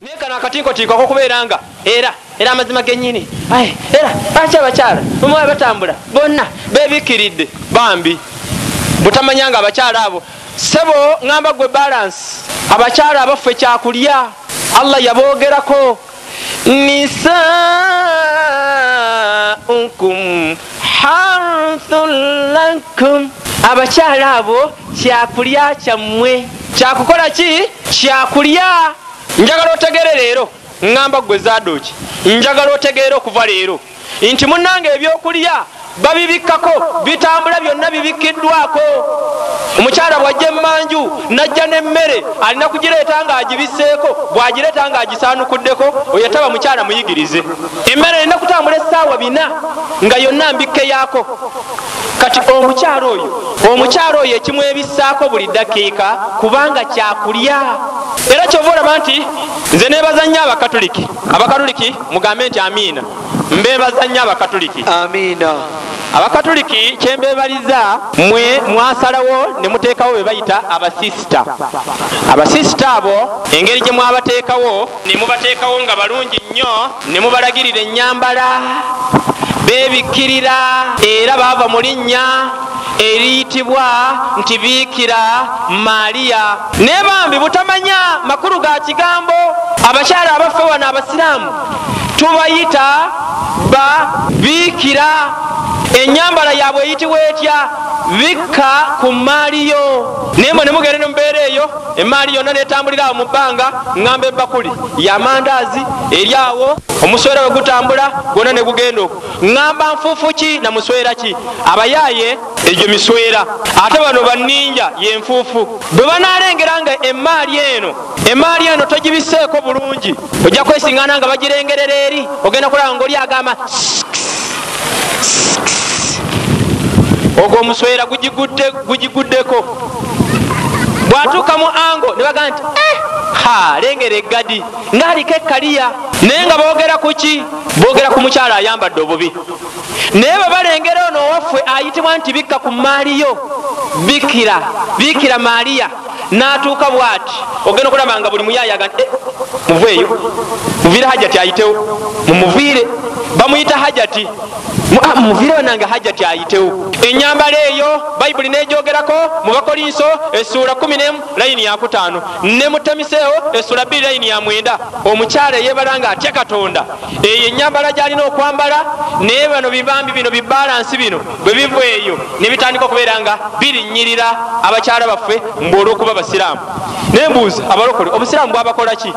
Nekana akatinkotinko kokubeeranga era amazima gennyini era lwaki abakyala mumwe batambula bonna bebikiridde bambi butamanyanga abakyala abo sebo ngamba gwe balance abakyala abaffe kyakulya Allah yaboogerako nisaukum harthul lakum abakyala abo kyakulya kyammwe kyakukola ki kyakulya. Njagala otegere leero ngamba gwe Zadoki njagala otegere okuva leero nti munnange ebyokulya babibikkako bitambula byonna bibikiddwako. Omukyala bwajja emmanju najja n'emmere alina kugireeta nga agibiseeko bw'agireeta nga agisaanukuddeko oyo taba mukyala muyigirize. Emmere erina kutambula essaawa 4 nga yonna mbikke yaako. Kati omukyala oyo ekimwebissaako buli ddakiika kubanga kyakulya. Era kyova olaba nti nze neebaza nnyo abakatuliki mugambe nti amiina. Mbeebaza nnyo abakatuliki amiina. Abakatuliki kyembeebaliza mwe mwasalawo ne muteekawo be bayita abasisita. Abasisita abo engeri gye mwabateekawo ne mubateekawo nga balungi nnyo ne mubalagirira ennyambala beebikkirira era baava mu linnya eriyitibwa nti Biikira Maaliya. Naye bambi butamanya makulu ga kigambo abakyala abaffe wano abasiraamu tubayita ba Biikira. Ennyambala yaabwe eyitibwa etya? Bikka ku Maaliyo. Nemwe ne mugende mumbeera eyo emaali yonna netambulira awo mu bbanga ngamba ebbakuli y'amandaazi eri awo omuswera we gutambula gwonna ne gugenda okwo ngamba nfuufu ki na muswera ki? Abayaaye egyo miswera ate bano banninja yenfuufu. Bwe banaalengera nga emaali eno togibiseeko bulungi ojja kwesiŋŋaana nga bagirengerera eri ogenda kulaba ng'oli agamba ogwo omuswera gugiguddeko. Bwatuuka mu ango ne bagamba nti lengera eggadi ng'aliko ekkaliya. Naye nga boogera ku ki? Boogera ku mukyala ayambadde obubi. Naye bwe balengera ono owaffe ayitibwa nti Bikka ku Maaliyo Biikira Maaliya n'atuuka bw'ati ogenda okulaba nga buli muyaaye agamba muveeyo muviire hajjati ayitewo mumuviire bamuyita hajjati muviire wanange hajjati ayitewo. Ennyambala eyo Bayibuli n'egyogerako mu Bakolinso essula 10 layini ya 5 ne mu Timoseewo essula 2 layini ya 9. Omukyala yeebala nga atya Katonda eyo ennyambala gy'alina okwambala naye bano bibambi bino bibalansi bino bwe biva eyo ne bitandika okubeera nga birinnyirira abakyala baffe mbu olw'okuba basiraamu. Naye mbuuza abalokole obusiraamu bwabakola ki?